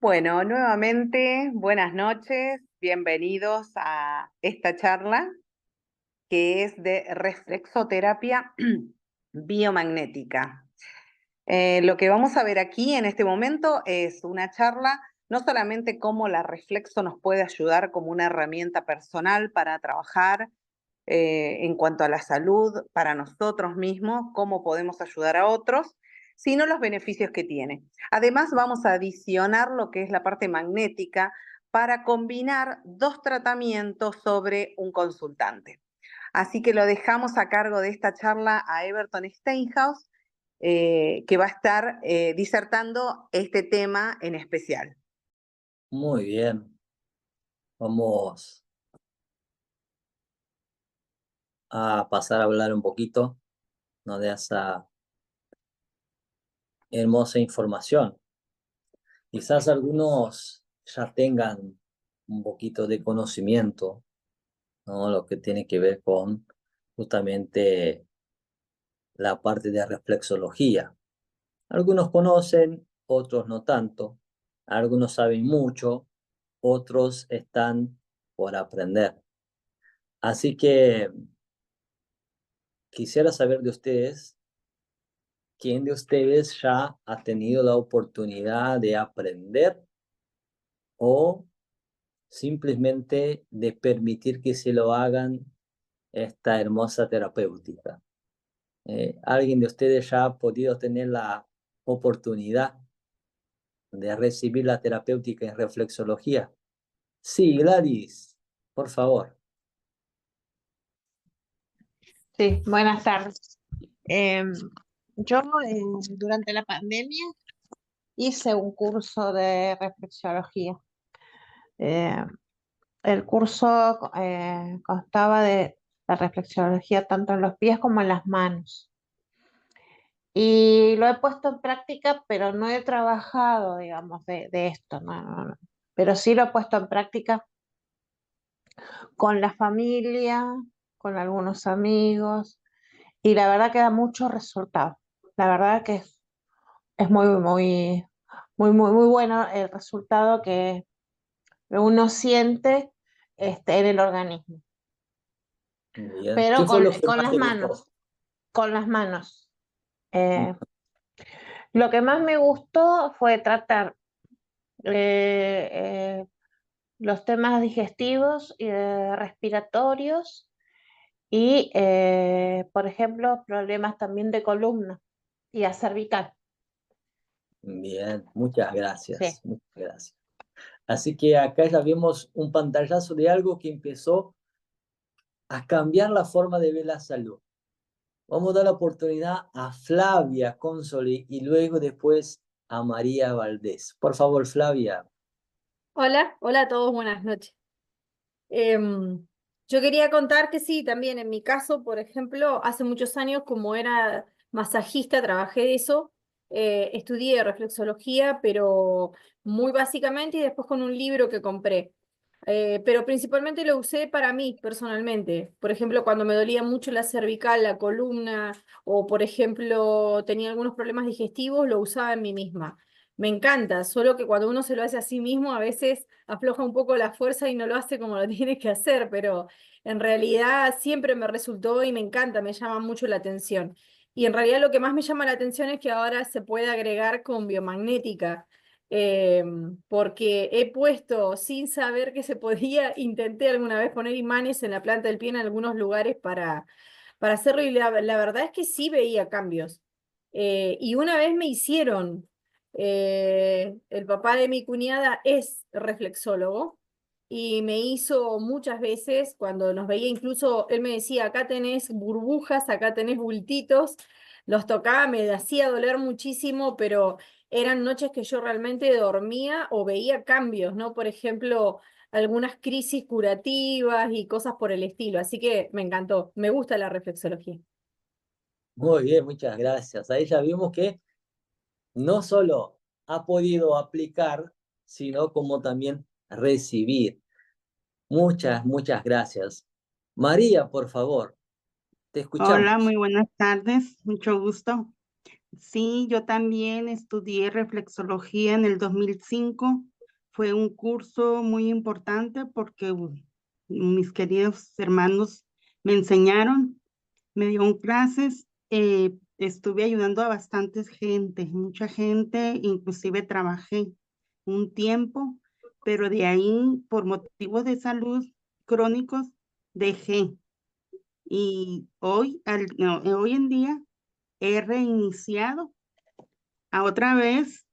Bueno, nuevamente, buenas noches, bienvenidos a esta charla que es de reflexoterapia biomagnética. Lo que vamos a ver aquí en este momento es una charla, no solamente cómo la reflexo nos puede ayudar como una herramienta personal para trabajar en cuanto a la salud para nosotros mismos, cómo podemos ayudar a otros, sino los beneficios que tiene. Además, vamos a adicionar lo que es la parte magnética para combinar dos tratamientos sobre un consultante. Así que lo dejamos a cargo de esta charla a Everton Steinhaus, que va a estar disertando este tema en especial. Muy bien, vamos a pasar a hablar un poquito, ¿no?, de esa hermosa información. Quizás algunos ya tengan un poquito de conocimiento, ¿no?, lo que tiene que ver con justamente la parte de reflexología. Algunos conocen, otros no tanto. Algunos saben mucho, otros están por aprender. Así que quisiera saber de ustedes, ¿quién de ustedes ya ha tenido la oportunidad de aprender o simplemente de permitir que se lo hagan esta hermosa terapéutica? ¿Alguien de ustedes ya ha podido tener la oportunidad de recibir la terapéutica en reflexología? Sí, Gladys, por favor. Sí, buenas tardes. Em, yo durante la pandemia hice un curso de reflexología. Em, el curso constaba de la reflexología tanto en los pies como en las manos. Y lo he puesto en práctica, pero no he trabajado, digamos, de esto, no. Pero sí lo he puesto en práctica con la familia, con algunos amigos, y la verdad que da mucho resultado. La verdad que es muy bueno el resultado que uno siente en el organismo. Muy bien. Pero ¿Qué fue lo que con más las te gustó? manos, con las manos. Eh, lo que más me gustó fue tratar eh, eh, los temas digestivos y respiratorios y, por ejemplo, problemas también de columna y a cervical. Bien, muchas Sí. gracias, muchas gracias. Así que acá ya vemos un pantallazo de algo que empezó a cambiar la forma de ver la salud. Vamos a dar la oportunidad a Flavia Consoli y luego después a María Valdés. Por favor, Flavia. Hola, hola a todos, buenas noches. Yo quería contar que sí, también en mi caso, por ejemplo, hace muchos años, como era masajista, trabajé de eso, estudié reflexología, pero muy básicamente y después con un libro que compré. Pero principalmente lo usé para mí personalmente. Por ejemplo, cuando me dolía mucho la cervical, la columna, o por ejemplo tenía algunos problemas digestivos, lo usaba en mí misma. Me encanta, solo que cuando uno se lo hace a sí mismo, a veces afloja un poco la fuerza y no lo hace como lo tiene que hacer, pero en realidad siempre me resultó y me encanta, me llama mucho la atención. Y en realidad lo que más me llama la atención es que ahora se puede agregar con biomagnética, porque he puesto sin saber que se podía, intenté alguna vez poner imanes en la planta del pie en algunos lugares para hacerlo y la verdad es que sí veía cambios. Y una vez me hicieron, el papá de mi cuñada es reflexólogo y me hizo muchas veces cuando nos veía, incluso él me decía, acá tenés burbujas, acá tenés bultitos, los tocaba, me hacía doler muchísimo, pero eran noches que yo realmente dormía o veía cambios, ¿no? Por ejemplo, algunas crisis curativas y cosas por el estilo, así que me encantó, me gusta la reflexología. Muy bien, muchas gracias. Ahí ya vimos que no solo ha podido aplicar, sino como también recibir. Muchas, muchas gracias. María, por favor, te Hola, escuchamos. muy buenas tardes, mucho gusto. Sí, yo también estudié reflexología en el 2005 Fue un curso muy importante porque mis queridos hermanos me enseñaron, me dieron clases, estuve ayudando a bastantes gente, mucha gente, inclusive trabajé un tiempo, pero de ahí, por motivos de salud crónicos, dejé. Y hoy en día he reiniciado a otra vez,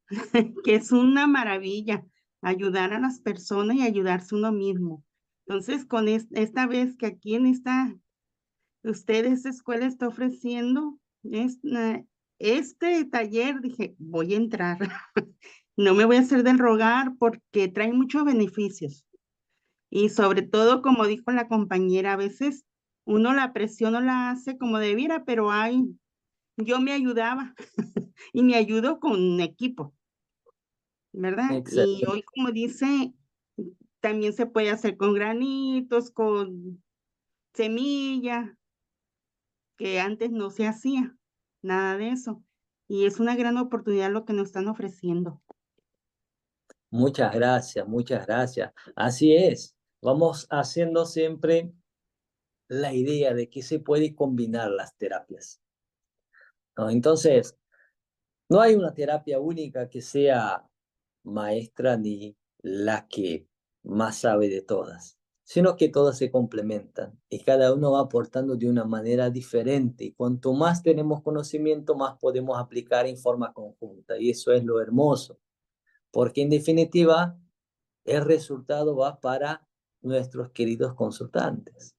que es una maravilla ayudar a las personas y ayudarse uno mismo. Entonces, con esta vez que aquí en esta escuela está ofreciendo este taller, dije, voy a entrar. No me voy a hacer del rogar porque trae muchos beneficios. Y sobre todo, como dijo la compañera, a veces uno la presión no la hace como debiera, pero yo me ayudaba y me ayudo con equipo, ¿verdad? Y Excelente. hoy, como dice, también se puede hacer con granitos, con semilla, que antes no se hacía, nada de eso. Y es una gran oportunidad lo que nos están ofreciendo. Muchas gracias, muchas gracias. Así es. Vamos haciendo siempre la idea de que se puede combinar las terapias, ¿no? Entonces, no hay una terapia única que sea maestra ni la que más sabe de todas, sino que todas se complementan y cada uno va aportando de una manera diferente. Y cuanto más tenemos conocimiento, más podemos aplicar en forma conjunta. Y eso es lo hermoso, porque en definitiva, el resultado va para nuestros queridos consultantes.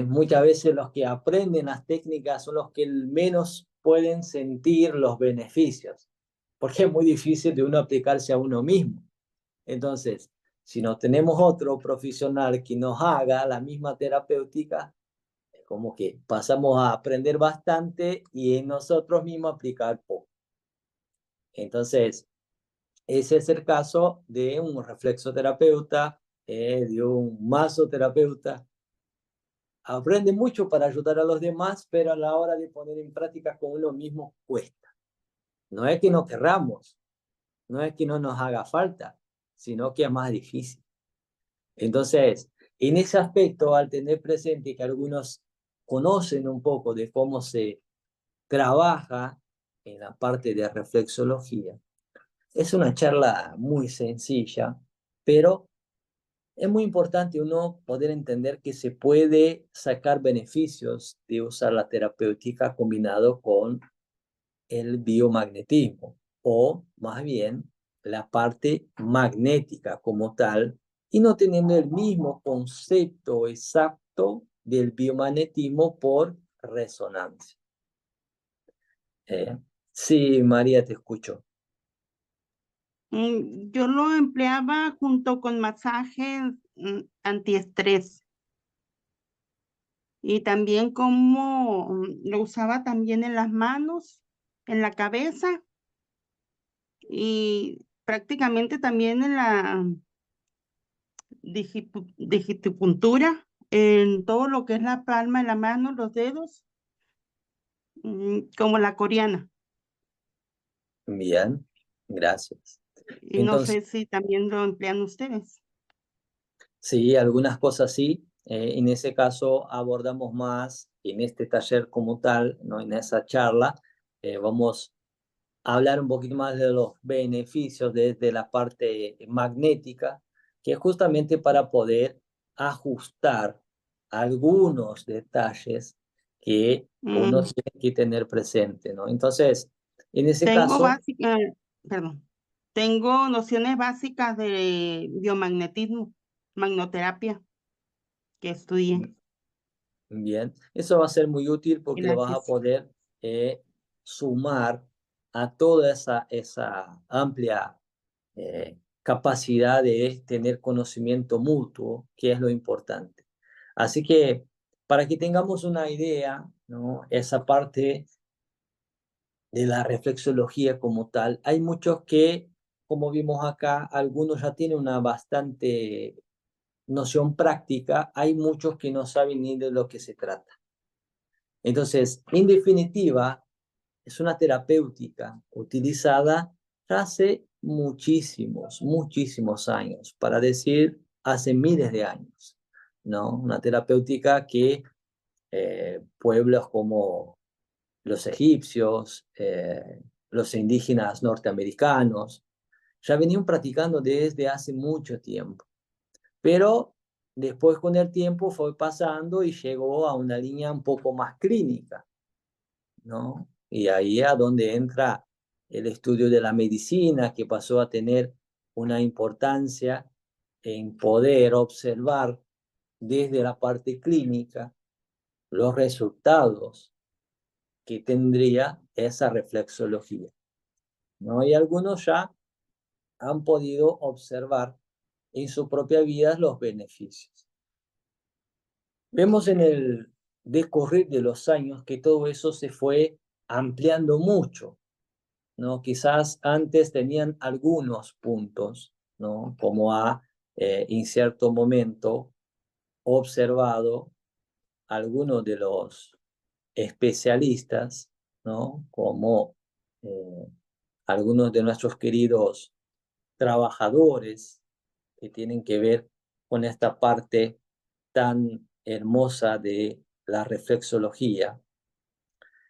Muchas veces los que aprenden las técnicas son los que menos pueden sentir los beneficios, porque es muy difícil de uno aplicarse a uno mismo. Entonces, si no tenemos otro profesional que nos haga la misma terapéutica, es como que pasamos a aprender bastante y en nosotros mismos aplicar poco. Entonces, ese es el caso de un reflexoterapeuta, de un masoterapeuta. Aprende mucho para ayudar a los demás, pero a la hora de poner en práctica con uno mismo cuesta. No es que no querramos, no es que no nos haga falta, sino que es más difícil. Entonces, en ese aspecto, al tener presente que algunos conocen un poco de cómo se trabaja en la parte de reflexología, es una charla muy sencilla, pero es muy importante uno poder entender que se puede sacar beneficios de usar la terapéutica combinado con el biomagnetismo, o más bien la parte magnética como tal, y no teniendo el mismo concepto exacto del biomagnetismo por resonancia. Sí, María, te escucho. Yo lo empleaba junto con masajes antiestrés y también como lo usaba también en las manos, en la cabeza y prácticamente también en la digitipuntura, en todo lo que es la palma de la mano, los dedos, como la coreana. Bien, gracias. Y no Entonces, sé si también lo emplean ustedes. sí, algunas cosas sí. En ese caso abordamos más en este taller como tal, ¿no? En esa charla, vamos a hablar un poquito más de los beneficios desde la parte magnética, que es justamente para poder ajustar algunos detalles que uno Mm, tiene que tener presente, ¿no? Entonces, en ese Tengo caso, perdón, tengo nociones básicas de biomagnetismo, magnoterapia que estudié. bien, eso va a ser muy útil porque lo vas a Gracias. poder sumar a toda esa amplia capacidad de tener conocimiento mutuo, que es lo importante. Así que para que tengamos una idea, ¿no? Esa parte de la reflexología como tal, hay muchos que, como vimos acá, algunos ya tienen una bastante noción práctica, hay muchos que no saben ni de lo que se trata. Entonces, en definitiva, es una terapéutica utilizada hace muchísimos años, para decir hace miles de años, ¿no? Una terapéutica que pueblos como los egipcios, los indígenas norteamericanos, ya venían practicando desde hace mucho tiempo. Pero después con el tiempo fue pasando y llegó a una línea un poco más clínica, ¿no? Y ahí es donde entra el estudio de la medicina, que pasó a tener una importancia en poder observar desde la parte clínica los resultados que tendría esa reflexología, ¿no? Y algunos ya han podido observar en su propia vida los beneficios. Vemos en el decorrer de los años que todo eso se fue ampliando mucho, ¿no? Quizás antes tenían algunos puntos, ¿no? Como en cierto momento observado algunos de los especialistas, ¿no? Como algunos de nuestros queridos trabajadores que tienen que ver con esta parte tan hermosa de la reflexología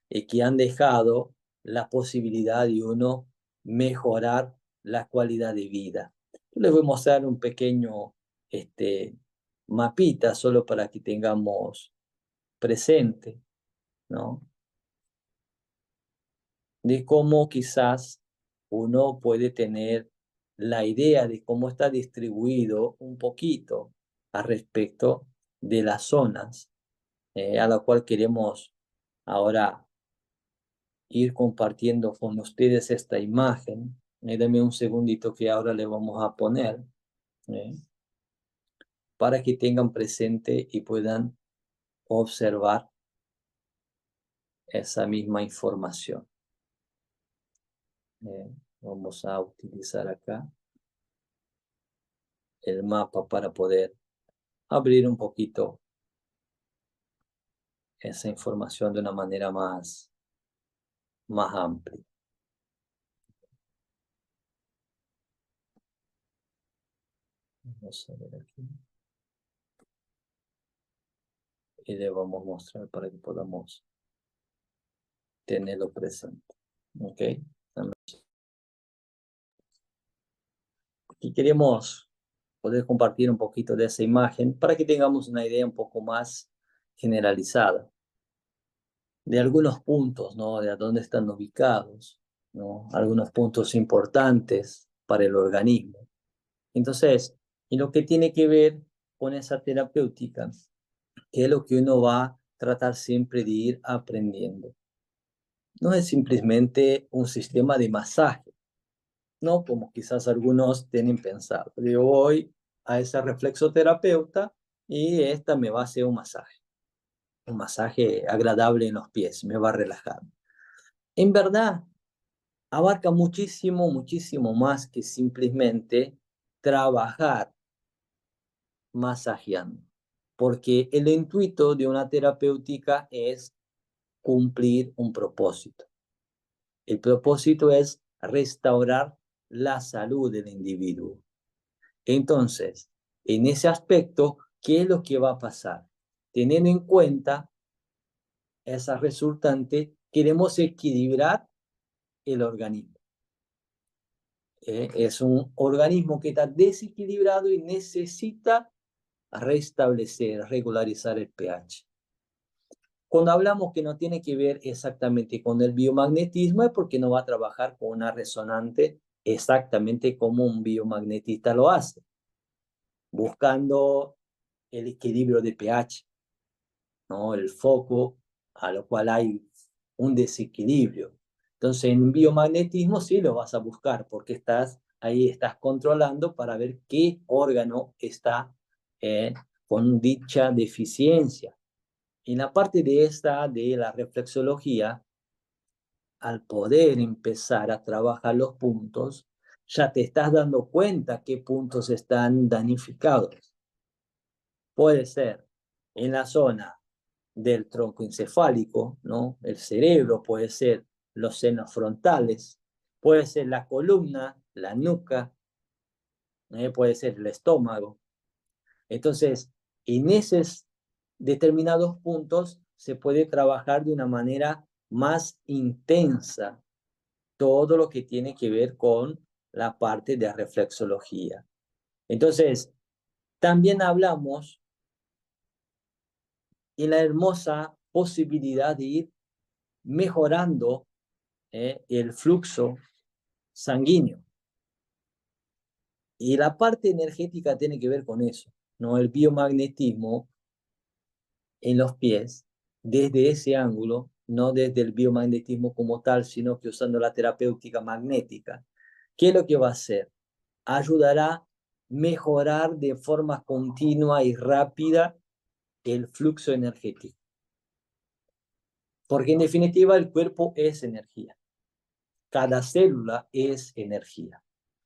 y que han dejado la posibilidad de uno mejorar la calidad de vida. Yo les voy a mostrar un pequeño mapita solo para que tengamos presente, ¿no? De cómo quizás uno puede tener la idea de cómo está distribuido un poquito al respecto de las zonas a la cual queremos ahora ir compartiendo con ustedes esta imagen. Dame un segundito que ahora le vamos a poner para que tengan presente y puedan observar esa misma información. Vamos a utilizar acá el mapa para poder abrir un poquito esa información de una manera más amplia. Vamos a ver aquí. Y le vamos a mostrar para que podamos tenerlo presente. ¿Ok? Y queremos poder compartir un poquito de esa imagen para que tengamos una idea un poco más generalizada de algunos puntos, ¿no? De a dónde están ubicados, ¿no? Algunos puntos importantes para el organismo. Entonces, y lo que tiene que ver con esa terapéutica, que es lo que uno va a tratar siempre de ir aprendiendo. No es simplemente un sistema de masaje, ¿no? Como quizás algunos tienen pensado. Yo voy a esa reflexoterapeuta y esta me va a hacer un masaje agradable en los pies, me va a relajar. En verdad, abarca muchísimo más que simplemente trabajar masajeando, porque el intuito de una terapéutica es cumplir un propósito. El propósito es restaurar la salud del individuo. Entonces, en ese aspecto, ¿qué es lo que va a pasar? Teniendo en cuenta esa resultante, queremos equilibrar el organismo. Es un organismo que está desequilibrado y necesita restablecer, regularizar el pH. Cuando hablamos que no tiene que ver exactamente con el biomagnetismo es porque no va a trabajar con una resonante exactamente como un biomagnetista lo hace, buscando el equilibrio de pH, ¿no? El foco a lo cual hay un desequilibrio. Entonces, en biomagnetismo sí lo vas a buscar porque estás controlando para ver qué órgano está con dicha deficiencia. En la parte de la reflexología, al poder empezar a trabajar los puntos, ya te estás dando cuenta qué puntos están danificados. Puede ser en la zona del tronco encefálico, ¿no? El cerebro, puede ser los senos frontales, puede ser la columna, la nuca, puede ser el estómago. Entonces, en esos determinados puntos se puede trabajar de una manera más intensa todo lo que tiene que ver con la parte de reflexología. Entonces, también hablamos en la hermosa posibilidad de ir mejorando el flujo sanguíneo. Y la parte energética tiene que ver con eso, ¿no? El biomagnetismo en los pies, desde ese ángulo, no desde el biomagnetismo como tal, sino que usando la terapéutica magnética. ¿Qué es lo que va a hacer? Ayudará a mejorar de forma continua y rápida el flujo energético. Porque en definitiva el cuerpo es energía. Cada célula es energía.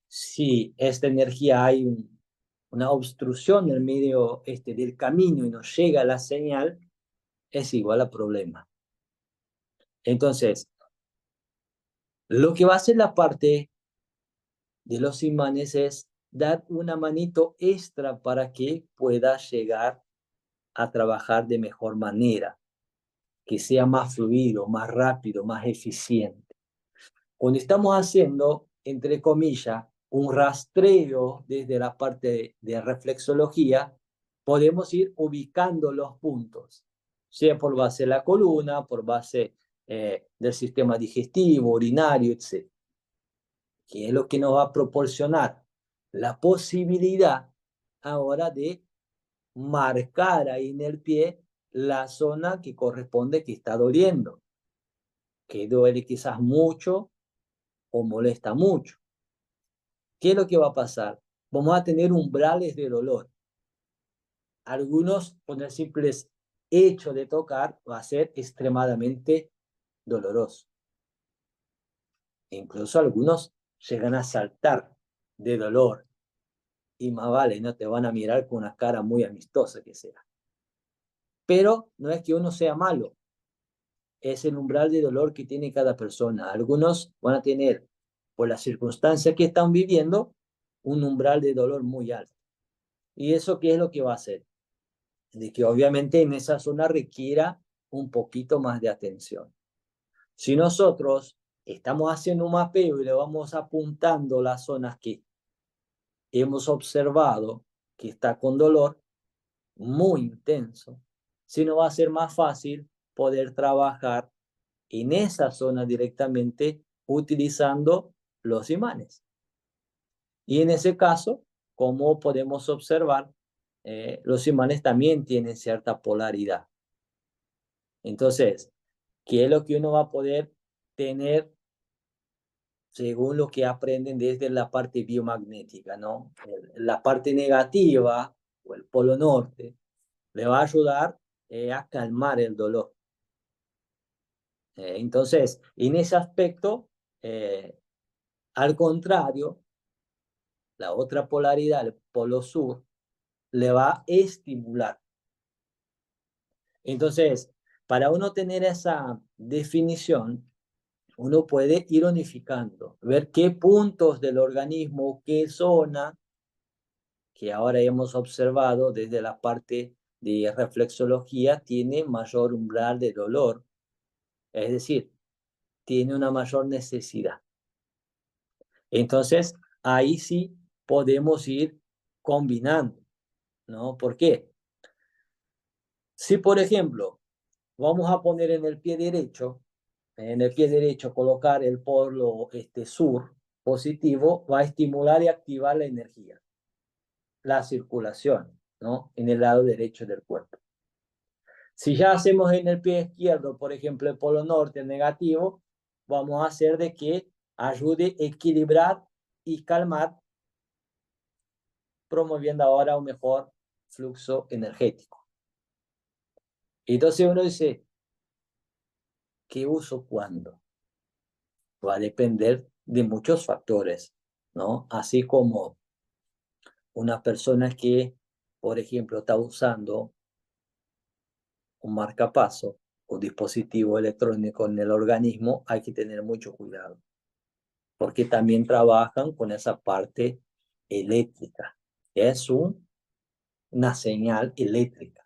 Si esta energía hay una obstrucción en el medio del camino y no llega la señal, es igual a problema. Entonces, lo que va a hacer la parte de los imanes es dar una manito extra para que pueda llegar a trabajar de mejor manera, que sea más fluido, más rápido, más eficiente. Cuando estamos haciendo, entre comillas, un rastreo desde la parte de reflexología, podemos ir ubicando los puntos, sea por base de la columna, por base del sistema digestivo, urinario, etc. Que es lo que nos va a proporcionar la posibilidad ahora de marcar ahí en el pie la zona que corresponde que está doliendo, que duele quizás mucho o molesta mucho. ¿Qué es lo que va a pasar? Vamos a tener umbrales de dolor. Algunos, con el simple hecho de tocar, va a ser extremadamente doloroso. Incluso algunos llegan a saltar de dolor. Y más vale, no te van a mirar con una cara muy amistosa que sea. Pero no es que uno sea malo. Es el umbral de dolor que tiene cada persona. Algunos van a tener, por las circunstancias que están viviendo, un umbral de dolor muy alto. ¿Y eso qué es lo que va a hacer? De que obviamente en esa zona requiera un poquito más de atención. Si nosotros estamos haciendo un mapeo y le vamos apuntando las zonas que hemos observado que está con dolor muy intenso, si no va a ser más fácil poder trabajar en esa zona directamente utilizando los imanes. Y en ese caso, como podemos observar, los imanes también tienen cierta polaridad. Entonces, ¿qué es lo que uno va a poder tener según lo que aprenden desde la parte biomagnética, ¿no? La parte negativa o el polo norte le va a ayudar a calmar el dolor. Entonces, en ese aspecto, al contrario, la otra polaridad, el polo sur, le va a estimular. Entonces, para uno tener esa definición, uno puede ir unificando, ver qué puntos del organismo, qué zona, que ahora hemos observado desde la parte de reflexología, tiene mayor umbral de dolor, es decir, tiene una mayor necesidad. Entonces, ahí sí podemos ir combinando, ¿no? ¿Por qué? Si, por ejemplo, vamos a poner en el pie derecho colocar el polo sur positivo, va a estimular y activar la energía, la circulación, ¿no? En el lado derecho del cuerpo. Si ya hacemos en el pie izquierdo, por ejemplo, el polo norte negativo, vamos a hacer de que ayude a equilibrar y calmar, promoviendo ahora un mejor flujo energético. Entonces uno dice, ¿qué uso cuándo? Va a depender de muchos factores, ¿no? Así como una persona que, por ejemplo, está usando un marcapaso o dispositivo electrónico en el organismo, hay que tener mucho cuidado. porque también trabajan con esa parte eléctrica. Es una señal eléctrica.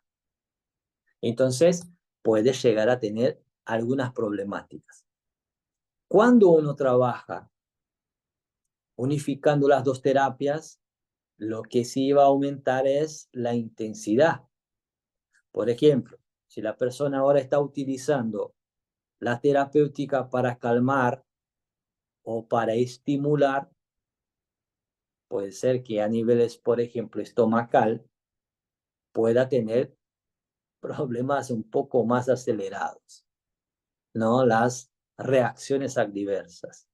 Entonces, puede llegar a tener algunas problemáticas. Cuando uno trabaja unificando las dos terapias, lo que sí va a aumentar es la intensidad. Por ejemplo, si la persona ahora está utilizando la terapéutica para calmar o para estimular, puede ser que a niveles, por ejemplo, estomacal, pueda tener problemas un poco más acelerados, ¿no? Las reacciones adversas.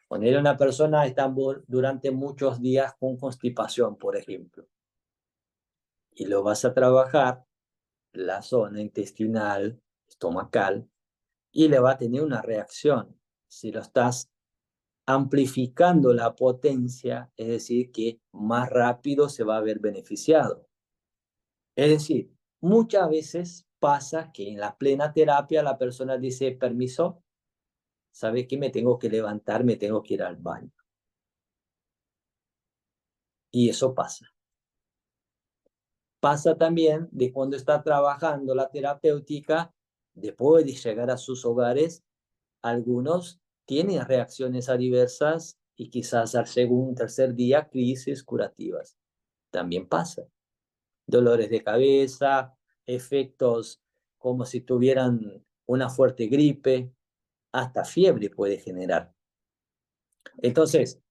Poner a una persona a estar durante muchos días con constipación, por ejemplo, y lo vas a trabajar la zona intestinal, estomacal, y le va a tener una reacción. Si lo estás amplificando la potencia, es decir, que más rápido se va a ver beneficiado. Es decir, muchas veces pasa que en la plena terapia la persona dice, permiso, ¿sabe qué? Me tengo que levantar, me tengo que ir al baño. Y eso pasa. Pasa también de cuando está trabajando la terapéutica, después de llegar a sus hogares, algunos tienen reacciones adversas y quizás al segundo, tercer día, crisis curativas. También pasa. Dolores de cabeza, efectos como si tuvieran una fuerte gripe, hasta fiebre puede generar. Entonces,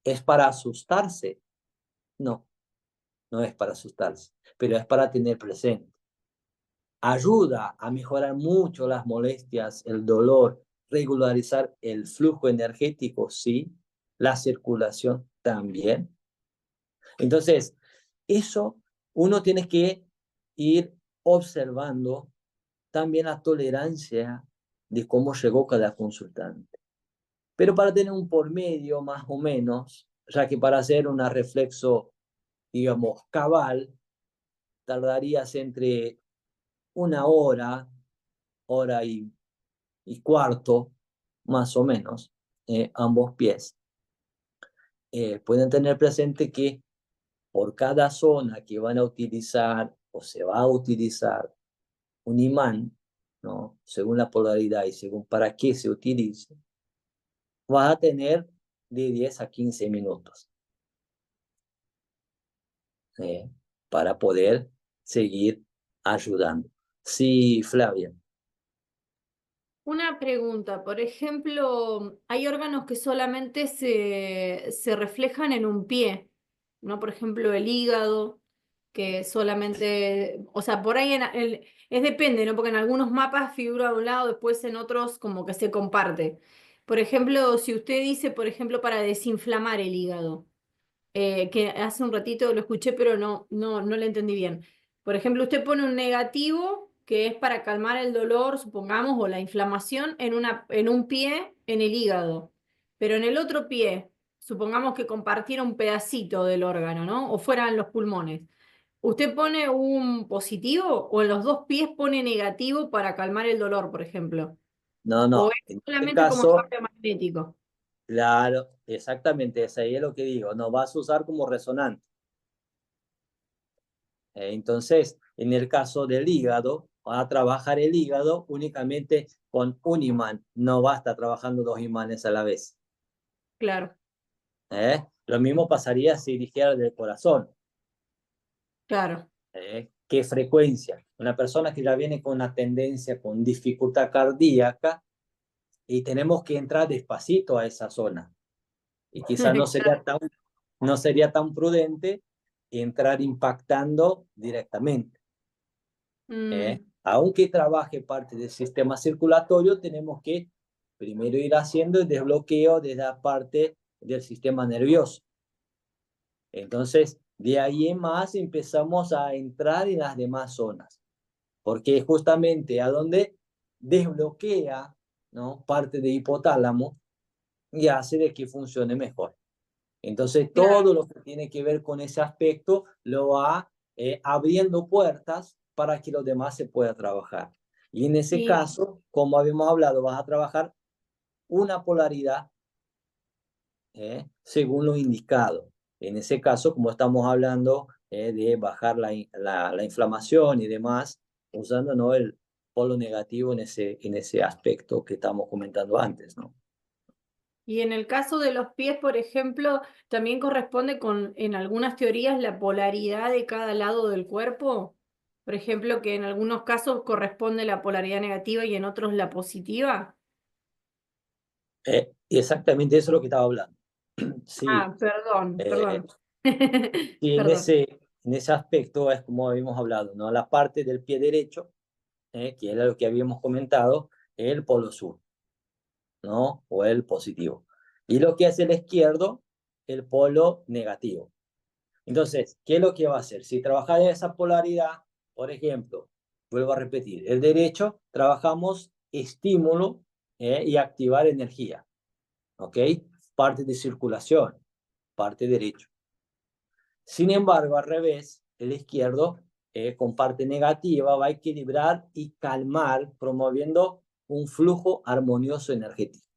¿es para asustarse? No, no es para asustarse, pero es para tener presente. Ayuda a mejorar mucho las molestias, el dolor, regularizar el flujo energético, sí, la circulación también. Entonces, eso uno tiene que ir observando también la tolerancia de cómo llegó cada consultante. Pero para tener un por medio más o menos, ya que para hacer una reflexo, digamos, cabal, tardarías entre una hora, hora y cuarto, más o menos, ambos pies. Pueden tener presente que por cada zona que van a utilizar o se va a utilizar un imán, ¿no? Según la polaridad y según para qué se utilice, vas a tener de 10 a 15 minutos para poder seguir ayudando. Sí, Flavia. Una pregunta, por ejemplo, hay órganos que solamente se reflejan en un pie, ¿no? Por ejemplo, el hígado, que solamente, o sea, por ahí es depende, ¿no? Porque en algunos mapas figura de un lado, después en otros como que se comparte. Por ejemplo, si usted dice, por ejemplo, para desinflamar el hígado, que hace un ratito lo escuché, pero no le entendí bien. Por ejemplo, usted pone un negativo que es para calmar el dolor, supongamos, o la inflamación en un pie en el hígado, pero en el otro pie, supongamos que compartiera un pedacito del órgano, ¿no? O fueran los pulmones. ¿Usted pone un positivo o en los dos pies pone negativo para calmar el dolor, por ejemplo? No, ¿O no. es En este solamente como caso, cambio magnético? claro, exactamente, eso ahí es lo que digo. No vas a usar como resonante. Entonces, en el caso del hígado, va a trabajar el hígado únicamente con un imán. No basta trabajando dos imanes a la vez. Claro, Lo mismo pasaría si dijera del corazón. claro. ¿Qué frecuencia? Una persona que ya viene con una tendencia, con dificultad cardíaca, y tenemos que entrar despacito a esa zona. Y quizás no sería tan prudente entrar impactando directamente. Mm, Aunque trabaje parte del sistema circulatorio, tenemos que primero ir haciendo el desbloqueo de la parte del sistema nervioso. Entonces, de ahí en más empezamos a entrar en las demás zonas, porque justamente a donde desbloquea, ¿no? Parte de hipotálamo y hace de que funcione mejor. Entonces, claro. todo lo que tiene que ver con ese aspecto lo va abriendo puertas para que los demás se pueda trabajar. Y en ese Y caso, como habíamos hablado, vas a trabajar una polaridad según lo indicado. En ese caso, como estamos hablando de bajar la inflamación y demás, usando, ¿no?, el polo negativo en ese aspecto que estamos comentando antes, ¿no? Y en el caso de los pies, por ejemplo, también corresponde con, en algunas teorías, la polaridad de cada lado del cuerpo. Por ejemplo, que en algunos casos corresponde la polaridad negativa y en otros la positiva. Exactamente eso es lo que estaba hablando. Sí, Ah, perdón, eh, perdón. y Perdón. en ese aspecto es como habíamos hablado, ¿no? La parte del pie derecho, que era lo que habíamos comentado, el polo sur, ¿no? O el positivo. Y lo que es el izquierdo, el polo negativo. Entonces, ¿qué es lo que va a hacer? Si trabajas en esa polaridad, por ejemplo, vuelvo a repetir, el derecho, trabajamos estímulo y activar energía, ¿ok? Parte de circulación, parte derecho. Sin embargo, al revés, el izquierdo, con parte negativa, va a equilibrar y calmar, promoviendo un flujo armonioso energético.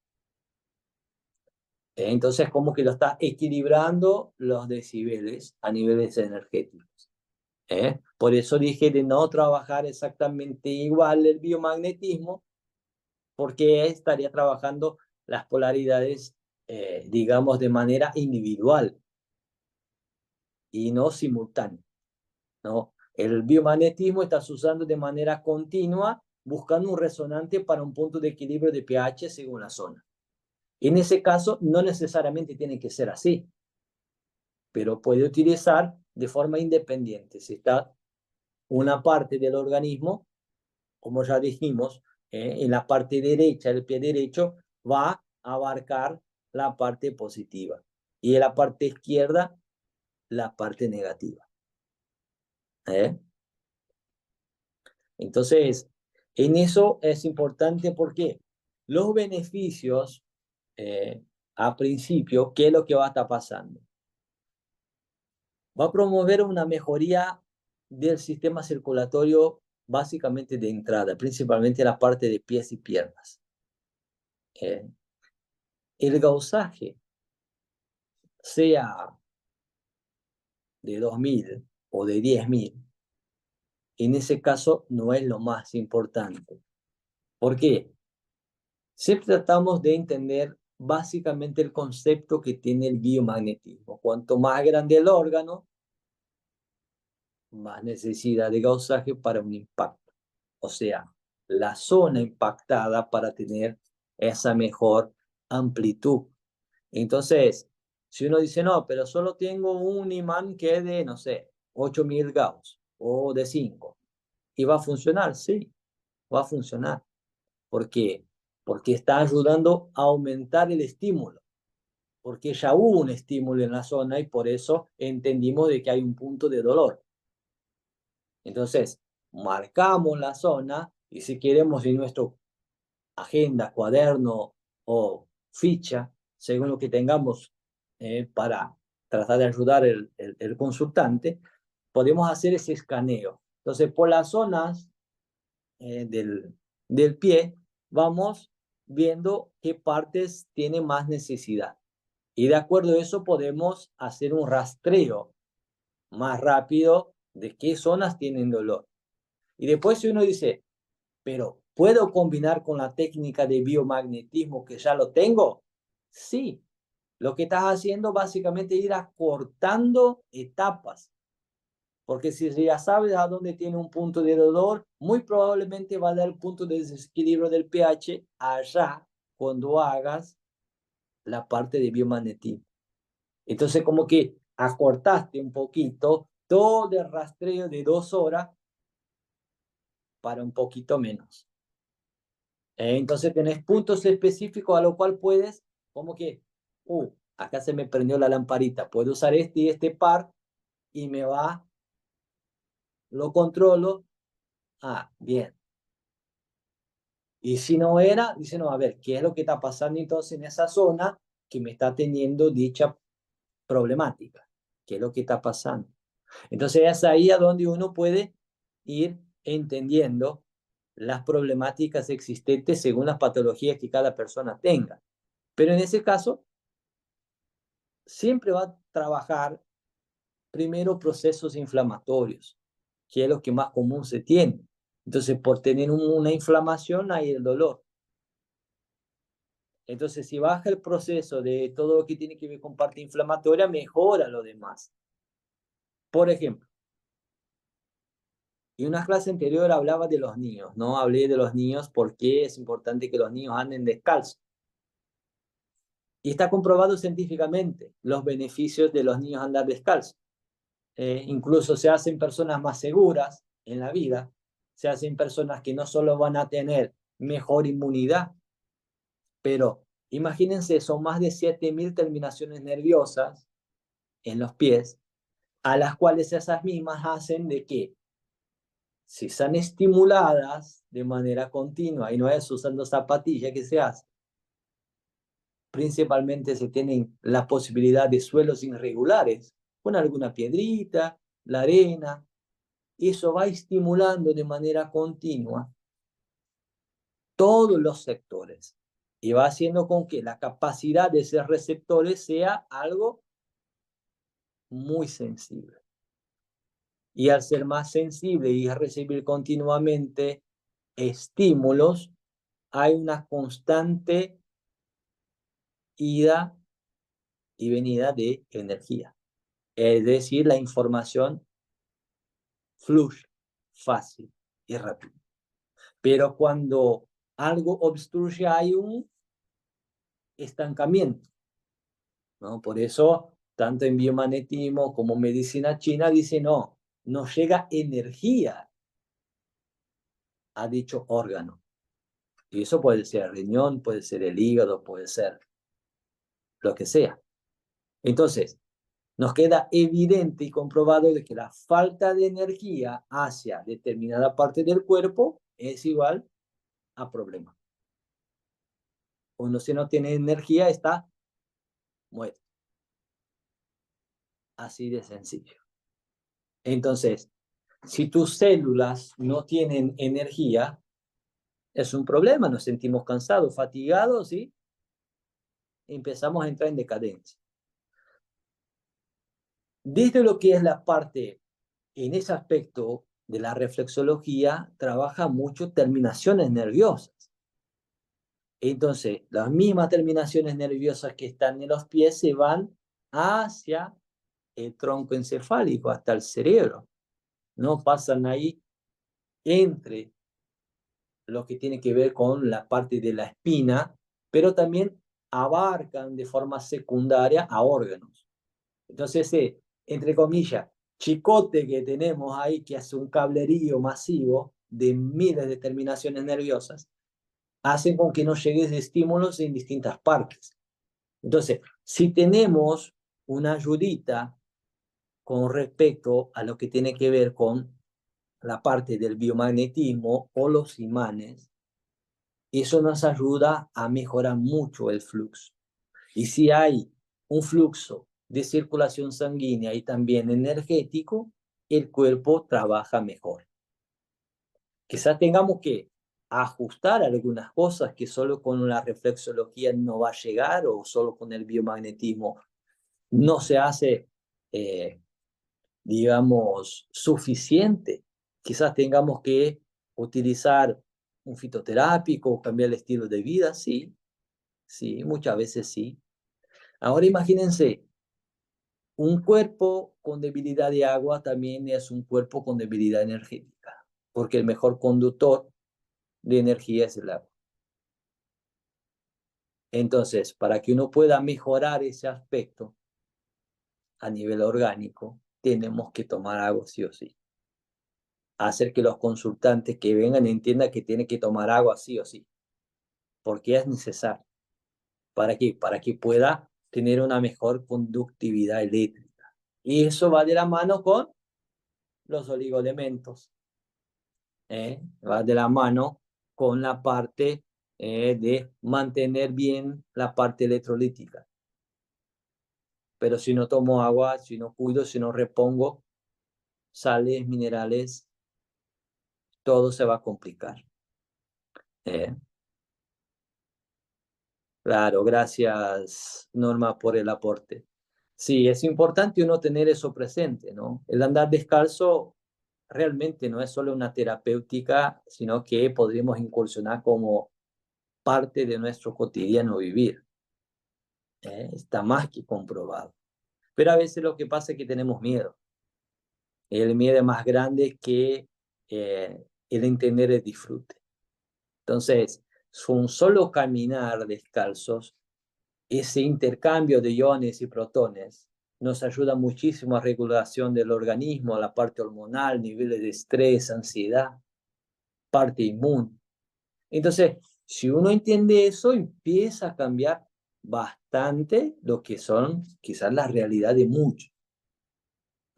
Entonces, como que lo está equilibrando los decibeles a niveles energéticos. Por eso dije de no trabajar exactamente igual el biomagnetismo, porque estaría trabajando las polaridades, digamos, de manera individual y no simultánea, ¿no? El biomagnetismo estás usando de manera continua, buscando un resonante para un punto de equilibrio de pH según la zona. En ese caso, no necesariamente tiene que ser así, pero puede utilizar de forma independiente. Si está una parte del organismo, como ya dijimos, en la parte derecha del pie derecho va a abarcar la parte positiva y en la parte izquierda la parte negativa. Entonces, en eso es importante porque los beneficios, a principio, ¿qué es lo que va a estar pasando? Va a promover una mejoría del sistema circulatorio básicamente de entrada, principalmente la parte de pies y piernas. El gausaje, sea de 2000 o de 10.000, en ese caso no es lo más importante. ¿Por qué? Siempre tratamos de entender básicamente el concepto que tiene el biomagnetismo. Cuanto más grande el órgano, más necesidad de gausaje para un impacto. O sea, la zona impactada para tener esa mejor amplitud. Entonces, si uno dice, no, pero solo tengo un imán que es de, no sé, 8.000 Gauss o de 5, ¿y va a funcionar? Sí, va a funcionar. ¿Por qué? Porque está ayudando a aumentar el estímulo, porque ya hubo un estímulo en la zona y por eso entendimos de que hay un punto de dolor. Entonces, marcamos la zona y si queremos en nuestro agenda, cuaderno o ficha, según lo que tengamos para tratar de ayudar el consultante, podemos hacer ese escaneo. Entonces, por las zonas del pie, vamos viendo qué partes tienen más necesidad. Y de acuerdo a eso podemos hacer un rastreo más rápido de qué zonas tienen dolor. Y después si uno dice, pero ¿puedo combinar con la técnica de biomagnetismo que ya lo tengo? Sí. Lo que estás haciendo básicamente es ir acortando etapas. Porque si ya sabes a dónde tiene un punto de dolor, muy probablemente va a dar el punto de desequilibrio del pH allá cuando hagas la parte de biomagnetismo. Entonces, como que acortaste un poquito todo el rastreo de 2 horas para un poquito menos. Entonces, tenés puntos específicos a lo cual puedes, como que, acá se me prendió la lamparita, puedo usar este y este par y me va, lo controlo. Bien. Y si no era, dice, no, a ver, ¿qué es lo que está pasando entonces en esa zona que me está teniendo dicha problemática? ¿Qué es lo que está pasando? Entonces es ahí a donde uno puede ir entendiendo las problemáticas existentes según las patologías que cada persona tenga. Pero en ese caso, siempre va a trabajar primero procesos inflamatorios, que es lo que más común se tiene. Entonces, por tener una inflamación hay el dolor. Entonces, si baja el proceso de todo lo que tiene que ver con parte inflamatoria, mejora lo demás. Por ejemplo, en una clase anterior hablaba de los niños, ¿no? Hablé de los niños porque es importante que los niños anden descalzos. Y está comprobado científicamente los beneficios de los niños andar descalzos. Incluso se hacen personas más seguras en la vida, se hacen personas que no solo van a tener mejor inmunidad, pero imagínense, son más de 7.000 terminaciones nerviosas en los pies, a las cuales esas mismas hacen de que, si están estimuladas de manera continua y no es usando zapatilla que se hace, principalmente se tienen la posibilidad de suelos irregulares, con alguna piedrita, la arena, y eso va estimulando de manera continua todos los sectores y va haciendo con que la capacidad de esos receptores sea algo muy sensible. Y al ser más sensible y a recibir continuamente estímulos, hay una constante ida y venida de energía. Es decir, la información fluye fácil y rápido. Pero cuando algo obstruye, hay un estancamiento, ¿no? Por eso, tanto en biomagnetismo como medicina china dice, no llega energía a dicho órgano. Y eso puede ser el riñón, puede ser el hígado, puede ser lo que sea. Entonces, nos queda evidente y comprobado de que la falta de energía hacia determinada parte del cuerpo es igual a problema. Uno, si no tiene energía, está muerto. Así de sencillo. Entonces, si tus células no tienen energía, es un problema. Nos sentimos cansados, fatigados y empezamos a entrar en decadencia. Desde lo que es la parte, en ese aspecto de la reflexología, trabaja mucho terminaciones nerviosas. Entonces, las mismas terminaciones nerviosas que están en los pies se van hacia el tronco encefálico, hasta el cerebro. No pasan ahí entre lo que tiene que ver con la parte de la espina, pero también abarcan de forma secundaria a órganos. Entonces, entre comillas, chicote que tenemos ahí, que hace un cablerío masivo de miles de terminaciones nerviosas, hacen con que nos lleguen estímulos en distintas partes. Entonces, si tenemos una ayudita con respecto a lo que tiene que ver con la parte del biomagnetismo o los imanes, eso nos ayuda a mejorar mucho el flujo. Y si hay un flujo de circulación sanguínea y también energético, el cuerpo trabaja mejor. Quizás tengamos que ajustar algunas cosas que solo con la reflexología no va a llegar o solo con el biomagnetismo no se hace, digamos, suficiente. Quizás tengamos que utilizar un fitoterápico, cambiar el estilo de vida, sí, muchas veces sí. Ahora imagínense, un cuerpo con debilidad de agua también es un cuerpo con debilidad energética, porque el mejor conductor de energía es el agua. Entonces, para que uno pueda mejorar ese aspecto a nivel orgánico, tenemos que tomar agua sí o sí. Hacer que los consultantes que vengan entiendan que tienen que tomar agua sí o sí, porque es necesario. ¿Para qué? Para que pueda tener una mejor conductividad eléctrica. Y eso va de la mano con los oligoelementos. Va de la mano con la parte de mantener bien la parte electrolítica. Pero si no tomo agua, si no cuido, si no repongo sales, minerales, todo se va a complicar. Claro, gracias Norma por el aporte. Sí, es importante uno tener eso presente, ¿no? El andar descalzo realmente no es solo una terapéutica, sino que podríamos incursionar como parte de nuestro cotidiano vivir. Está más que comprobado. Pero a veces lo que pasa es que tenemos miedo. El miedo es más grande que el entender el disfrute. Entonces, con solo caminar descalzos, ese intercambio de iones y protones nos ayuda muchísimo a regulación del organismo, a la parte hormonal, niveles de estrés, ansiedad, parte inmune. Entonces, si uno entiende eso, empieza a cambiar bastante lo que son quizás la realidad de muchos,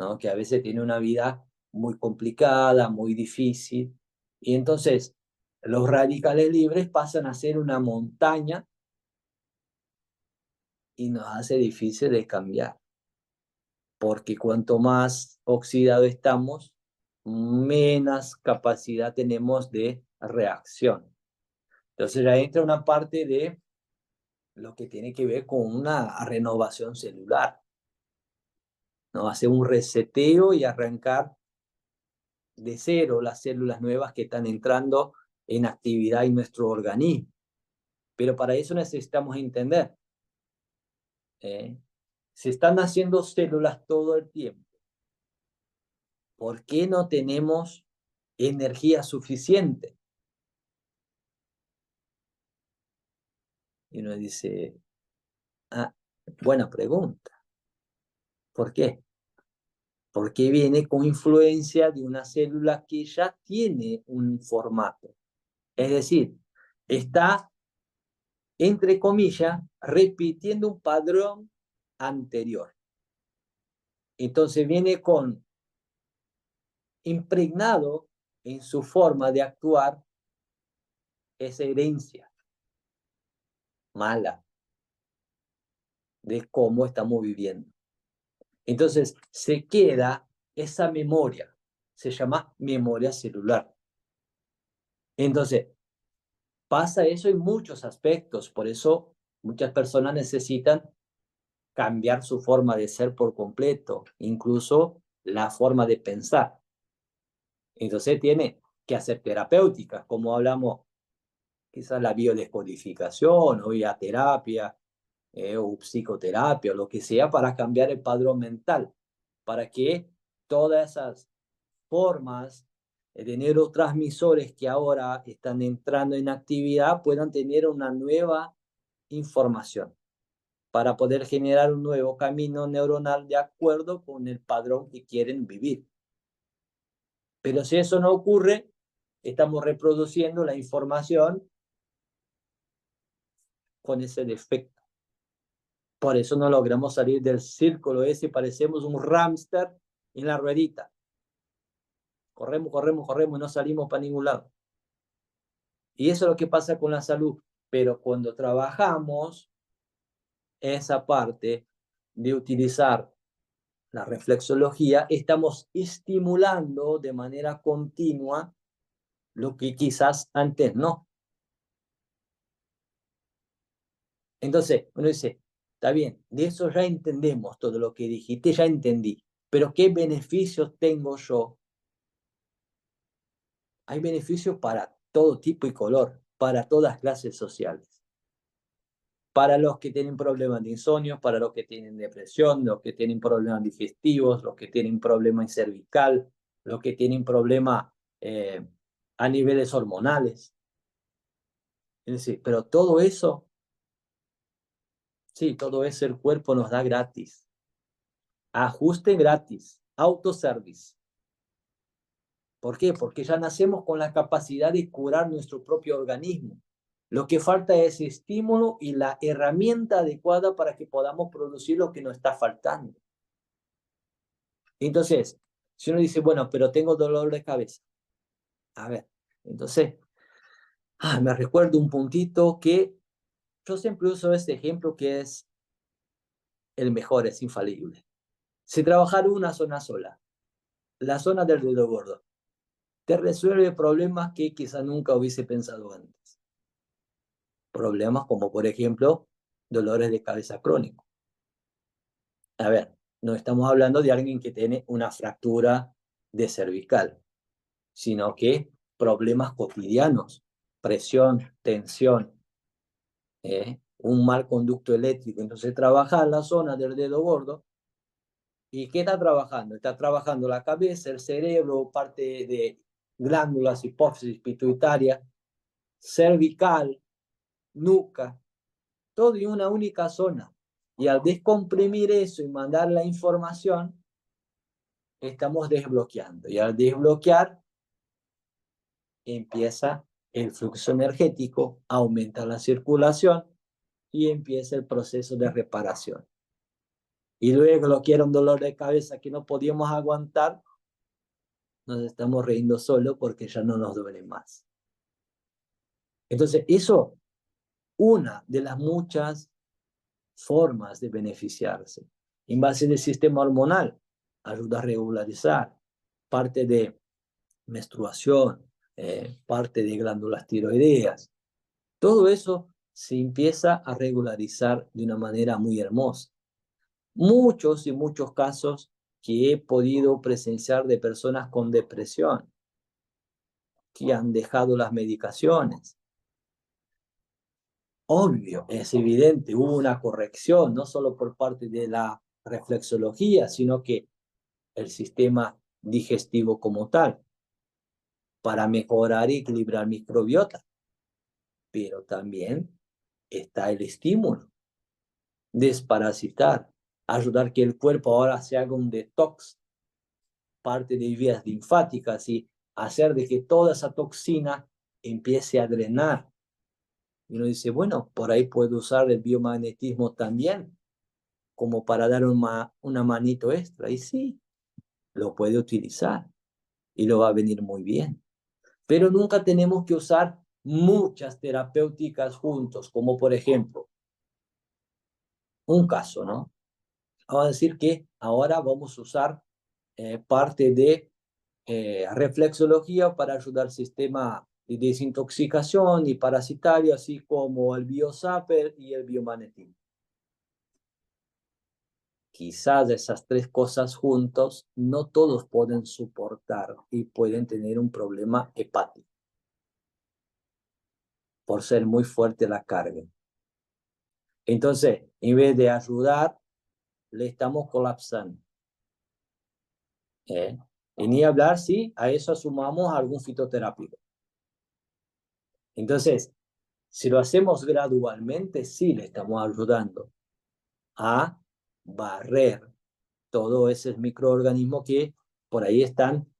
¿no? Que a veces tiene una vida muy complicada, muy difícil. Y entonces, los radicales libres pasan a ser una montaña y nos hace difícil de cambiar. Porque cuanto más oxidado estamos, menos capacidad tenemos de reacción. Entonces ya entra una parte de lo que tiene que ver con una renovación celular, ¿no? Hacer un reseteo y arrancar de cero las células nuevas que están entrando en actividad en nuestro organismo. Pero para eso necesitamos entender, se están haciendo células todo el tiempo. ¿Por qué no tenemos energía suficiente? Y uno dice, buena pregunta. ¿Por qué? Porque viene con influencia de una célula que ya tiene un formato. Es decir, está, entre comillas, repitiendo un patrón anterior. Entonces viene con impregnado en su forma de actuar esa herencia mala de cómo estamos viviendo. Entonces se queda esa memoria, se llama memoria celular. Entonces pasa eso en muchos aspectos, por eso muchas personas necesitan cambiar su forma de ser por completo, incluso la forma de pensar. Entonces tiene que hacer terapéuticas, como hablamos, quizás la biodescodificación o terapia o psicoterapia o lo que sea para cambiar el patrón mental, para que todas esas formas de neurotransmisores que ahora están entrando en actividad puedan tener una nueva información para poder generar un nuevo camino neuronal de acuerdo con el padrón que quieren vivir. Pero si eso no ocurre, estamos reproduciendo la información con ese defecto. Por eso no logramos salir del círculo ese, parecemos un hámster en la ruedita. Corremos, corremos, corremos y no salimos para ningún lado. Y eso es lo que pasa con la salud. Pero cuando trabajamos esa parte de utilizar la reflexología, estamos estimulando de manera continua lo que quizás antes no. Entonces, uno dice, está bien, de eso ya entendemos todo lo que dijiste, ya entendí, pero ¿qué beneficios tengo yo? Hay beneficios para todo tipo y color, para todas clases sociales. Para los que tienen problemas de insomnio, para los que tienen depresión, los que tienen problemas digestivos, los que tienen problemas cervical, los que tienen problemas a niveles hormonales. Es decir, pero todo eso, sí, todo eso el cuerpo nos da gratis. Ajuste gratis, autoservice. ¿Por qué? Porque ya nacemos con la capacidad de curar nuestro propio organismo. Lo que falta es estímulo y la herramienta adecuada para que podamos producir lo que nos está faltando. Entonces, si uno dice, bueno, pero tengo dolor de cabeza. A ver, entonces, me recuerdo un puntito que yo siempre uso este ejemplo que es el mejor, es infalible. Si trabajar una zona sola, la zona del dedo gordo, te resuelve problemas que quizá nunca hubiese pensado antes. Problemas como, por ejemplo, dolores de cabeza crónicos. A ver, no estamos hablando de alguien que tiene una fractura de cervical, sino que problemas cotidianos, presión, tensión, un mal conducto eléctrico. Entonces trabaja en la zona del dedo gordo. ¿Y qué está trabajando? Está trabajando la cabeza, el cerebro, parte de glándulas, hipófisis pituitaria, cervical, nuca, todo en una única zona. Y al descomprimir eso y mandar la información, estamos desbloqueando. Y al desbloquear, empieza el flujo energético, aumenta la circulación y empieza el proceso de reparación. Y luego lo que era un dolor de cabeza que no podíamos aguantar, nos estamos riendo solo porque ya no nos duele más. Entonces, eso, una de las muchas formas de beneficiarse. En base del sistema hormonal, ayuda a regularizar parte de menstruación, parte de glándulas tiroideas. Todo eso se empieza a regularizar de una manera muy hermosa. Muchos y muchos casos que he podido presenciar de personas con depresión, que han dejado las medicaciones. Obvio, es evidente, hubo una corrección, no solo por parte de la reflexología, sino que el sistema digestivo como tal, para mejorar y equilibrar microbiota. Pero también está el estímulo, desparasitar, ayudar que el cuerpo ahora se haga un detox, parte de vías linfáticas y hacer de que toda esa toxina empiece a drenar. Y uno dice, bueno, por ahí puedo usar el biomagnetismo también, como para dar una manito extra. Y sí, lo puede utilizar y lo va a venir muy bien. Pero nunca tenemos que usar muchas terapéuticas juntos, como por ejemplo, un caso, ¿no? Vamos a decir que ahora vamos a usar parte de reflexología para ayudar al sistema de desintoxicación y parasitario, así como el biozapper y el biomagnetismo. Quizás esas tres cosas juntos no todos pueden soportar y pueden tener un problema hepático por ser muy fuerte la carga. Entonces, en vez de ayudar, le estamos colapsando. Y ni hablar si a eso sumamos algún fitoterápico. Entonces, si lo hacemos gradualmente, sí le estamos ayudando a barrer todos esos microorganismos que por ahí están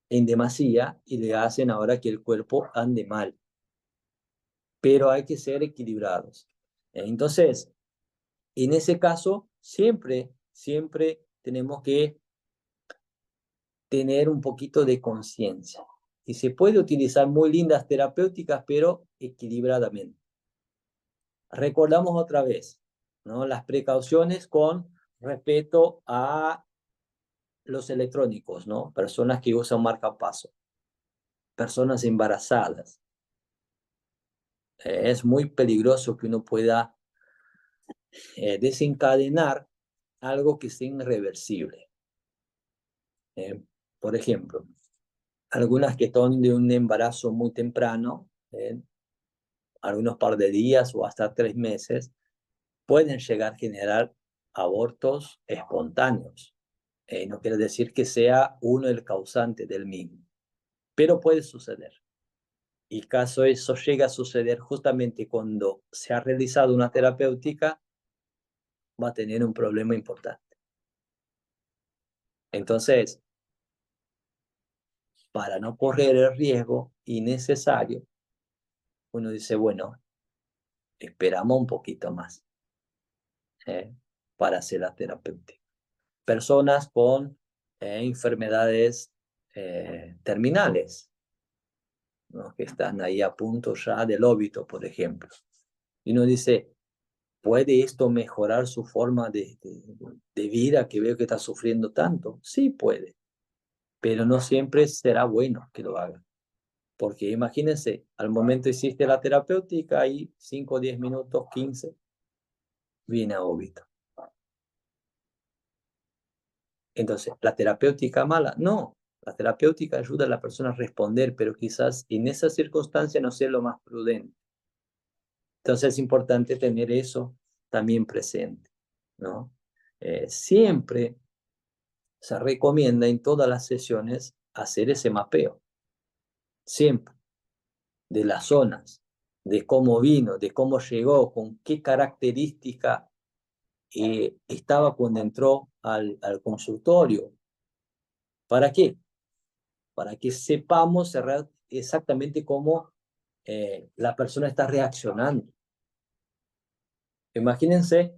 en demasía y le hacen ahora que el cuerpo ande mal. Pero hay que ser equilibrados. Entonces, en ese caso, siempre tenemos que tener un poquito de conciencia. Y se puede utilizar muy lindas terapéuticas, pero equilibradamente. Recordamos otra vez, ¿no? Las precauciones con respecto a los electrónicos, ¿no? Personas que usan marcapaso, personas embarazadas. Es muy peligroso que uno pueda desencadenar algo que sea irreversible. Por ejemplo, algunas que están de un embarazo muy temprano, algunos par de días o hasta 3 meses, pueden llegar a generar abortos espontáneos. No quiere decir que sea uno el causante del mismo, pero puede suceder. Y caso eso llega a suceder justamente cuando se ha realizado una terapéutica, va a tener un problema importante. Entonces, para no correr el riesgo innecesario, uno dice, bueno, esperamos un poquito más para hacer la terapéutica. Personas con enfermedades terminales, ¿no? Que están ahí a punto ya del óbito, por ejemplo. Y uno dice, ¿puede esto mejorar su forma de vida que veo que está sufriendo tanto? Sí puede, pero no siempre será bueno que lo haga. Porque imagínense, al momento hiciste la terapéutica y 5, 10 minutos, 15, viene a óbito. Entonces, ¿la terapéutica mala? No, la terapéutica ayuda a la persona a responder, pero quizás en esa circunstancia no sea lo más prudente. Entonces es importante tener eso también presente, ¿no? Siempre se recomienda en todas las sesiones hacer ese mapeo, siempre, de las zonas, de cómo vino, de cómo llegó, con qué característica estaba cuando entró al consultorio. ¿Para qué? Para que sepamos exactamente cómo la persona está reaccionando. Imagínense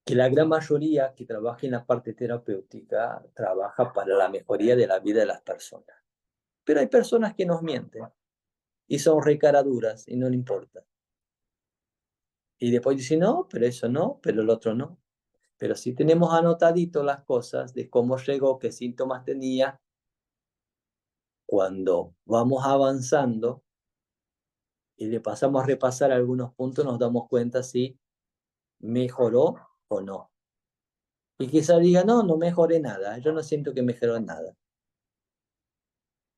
que la gran mayoría que trabaja en la parte terapéutica trabaja para la mejoría de la vida de las personas. Pero hay personas que nos mienten y son recaraduras y no le importa. Y después dicen, no, pero eso no, pero el otro no. Pero si tenemos anotadito las cosas de cómo llegó, qué síntomas tenía, cuando vamos avanzando y le pasamos a repasar algunos puntos, nos damos cuenta si mejoró o no. Y quizá diga, no, no mejoré nada, yo no siento que mejoró nada.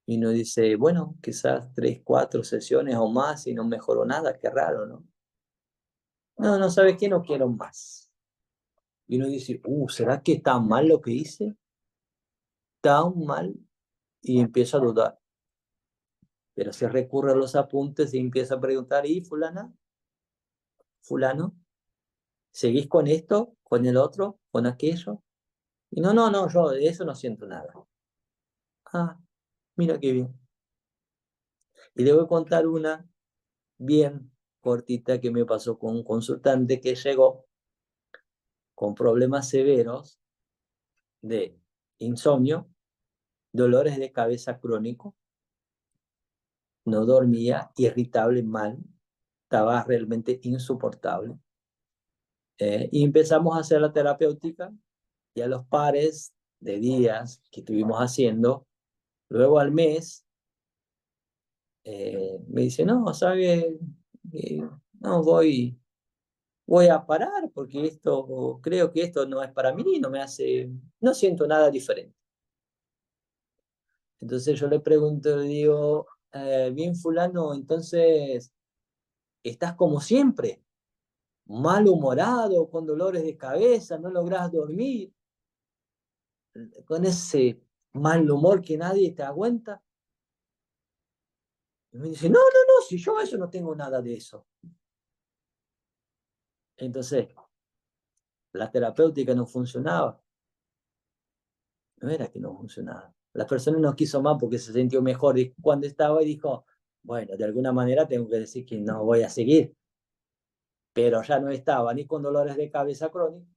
Y uno dice, bueno, quizás 3, 4 sesiones o más y no mejoró nada, qué raro, ¿no? No, no, ¿sabes qué? No quiero más. Y uno dice, ¿será que está mal lo que hice? ¿Tan mal? Y empieza a dudar. Pero se recurre a los apuntes y empieza a preguntar, ¿y fulana? ¿Fulano? ¿Seguís con esto? ¿Con el otro? ¿Con aquello? Y no, no, no, yo de eso no siento nada. Ah, mira qué bien. Y le voy a contar una bien cortita que me pasó con un consultante que llegó con problemas severos de insomnio, dolores de cabeza crónico, no dormía, irritable, mal, estaba realmente insoportable. Y empezamos a hacer la terapéutica y a los pares de días que estuvimos haciendo, luego al mes, me dice, no, ¿sabe? No, voy a parar porque creo que esto no es para mí, no siento nada diferente. Entonces yo le pregunto, le digo, bien fulano, entonces, ¿estás como siempre? Malhumorado, con dolores de cabeza, no logras dormir, con ese mal humor que nadie te aguanta. Y me dice, no, no, no, si yo eso no tengo nada de eso. Entonces, la terapéutica no funcionaba. No era que no funcionaba. La persona no quiso más porque se sintió mejor cuando estaba y dijo, bueno, de alguna manera tengo que decir que no voy a seguir. Pero ya no estaba ni con dolores de cabeza crónicos,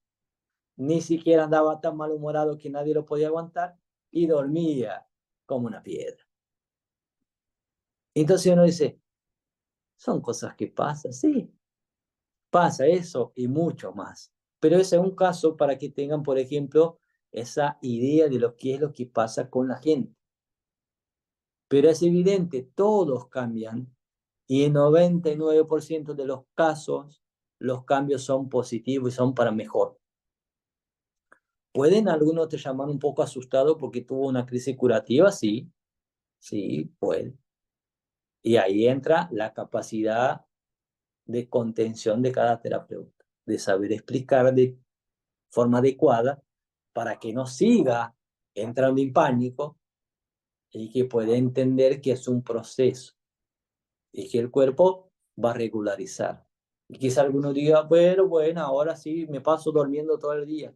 ni siquiera andaba tan malhumorado que nadie lo podía aguantar y dormía como una piedra. Entonces uno dice, son cosas que pasan, sí, pasa eso y mucho más. Pero ese es un caso para que tengan, por ejemplo, esa idea de lo que es lo que pasa con la gente. Pero es evidente, todos cambian y en 99% de los casos los cambios son positivos y son para mejor. ¿Pueden algunos te llamar un poco asustado porque tuvo una crisis curativa? Sí, sí, puede. Y ahí entra la capacidad de contención de cada terapeuta, de saber explicar de forma adecuada para que no siga entrando en pánico y que pueda entender que es un proceso y que el cuerpo va a regularizar. Y quizá alguno diga, pero bueno, ahora sí me paso durmiendo todo el día.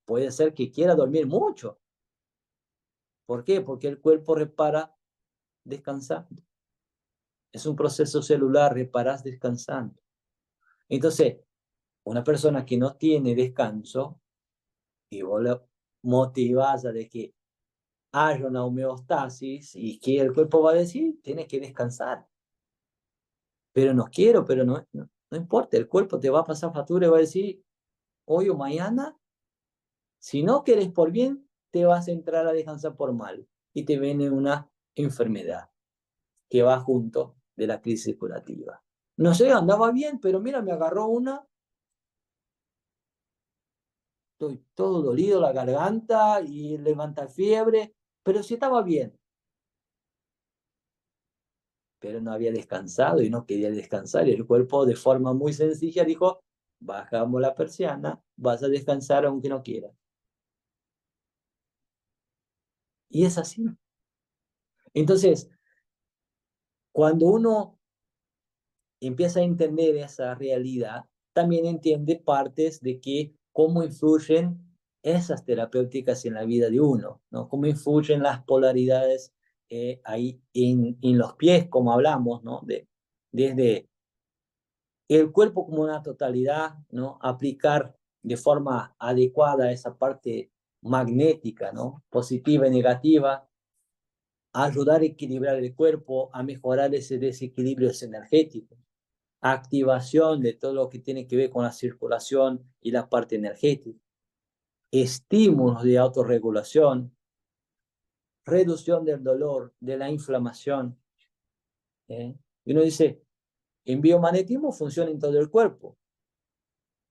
Puede ser que quiera dormir mucho. ¿Por qué? Porque el cuerpo repara descansando. Es un proceso celular, reparas descansando. Entonces, una persona que no tiene descanso y vos lo motivás a de que haya una homeostasis y que el cuerpo va a decir, tienes que descansar. Pero no quiero, pero no importa, el cuerpo te va a pasar factura y va a decir, hoy o mañana, si no quieres por bien, te vas a entrar a descansar por mal y te viene una enfermedad que va junto de la crisis curativa. No sé, andaba bien, pero mira, me agarró una estoy todo dolido, la garganta y levanta fiebre, pero sí estaba bien. Pero no había descansado y no quería descansar. Y el cuerpo de forma muy sencilla dijo, bajamos la persiana, vas a descansar aunque no quieras. Y es así. Entonces, cuando uno empieza a entender esa realidad, también entiende partes de que cómo influyen esas terapéuticas en la vida de uno, ¿no? Cómo influyen las polaridades ahí en los pies, como hablamos, ¿no? Desde el cuerpo como una totalidad, ¿no? Aplicar de forma adecuada esa parte magnética, ¿no? Positiva y negativa, ayudar a equilibrar el cuerpo, a mejorar ese desequilibrio energético, activación de todo lo que tiene que ver con la circulación y la parte energética, estímulos de autorregulación, reducción del dolor, de la inflamación. Y uno dice, en biomagnetismo funciona en todo el cuerpo.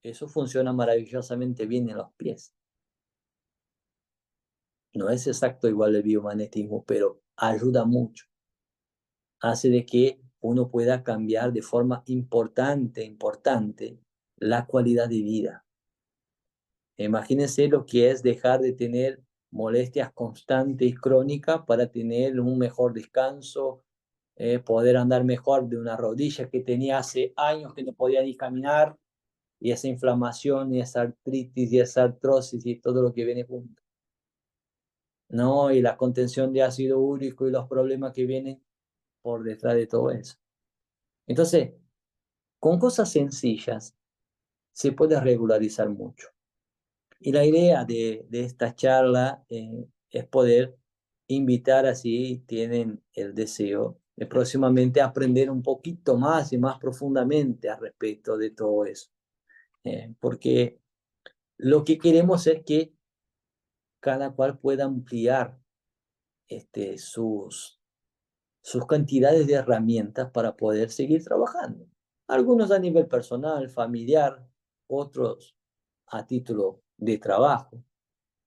Eso funciona maravillosamente bien en los pies. No es exacto igual el biomagnetismo, pero ayuda mucho. Hace de que uno pueda cambiar de forma importante la calidad de vida. Imagínense lo que es dejar de tener molestias constantes y crónicas para tener un mejor descanso, poder andar mejor de una rodilla que tenía hace años que no podía ni caminar, y esa inflamación, y esa artritis, y esa artrosis, y todo lo que viene junto. ¿No? Y la contención de ácido úrico y los problemas que vienen por detrás de todo eso. Entonces, con cosas sencillas se puede regularizar mucho. Y la idea de esta charla es poder invitar, así tienen el deseo de próximamente aprender un poquito más y más profundamente al respecto de todo eso. Porque lo que queremos es que cada cual pueda ampliar sus cantidades de herramientas para poder seguir trabajando. Algunos a nivel personal, familiar, otros a título de trabajo.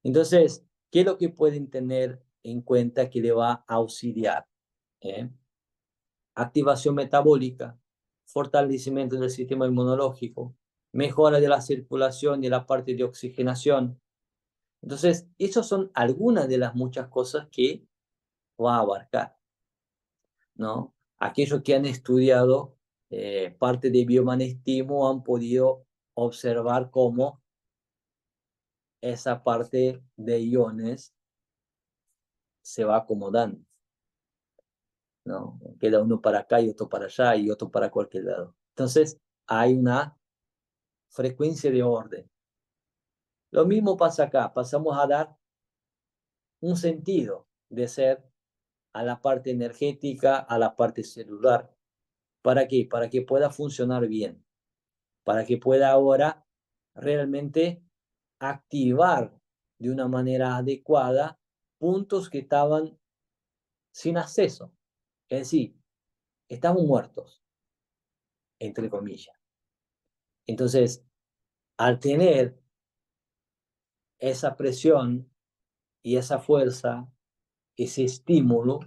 Entonces, ¿qué es lo que pueden tener en cuenta que le va a auxiliar? Activación metabólica, fortalecimiento del sistema inmunológico, mejora de la circulación y la parte de oxigenación. Entonces, esas son algunas de las muchas cosas que va a abarcar, ¿no? Aquellos que han estudiado parte de biomagnetismo han podido observar cómo esa parte de iones se va acomodando, ¿no? Queda uno para acá y otro para allá y otro para cualquier lado. Entonces, hay una frecuencia de orden. Lo mismo pasa acá, pasamos a dar un sentido de ser a la parte energética, a la parte celular. ¿Para qué? Para que pueda funcionar bien, para que pueda ahora realmente activar de una manera adecuada puntos que estaban sin acceso. Es decir, estamos muertos, entre comillas. Entonces, al tener esa presión y esa fuerza, ese estímulo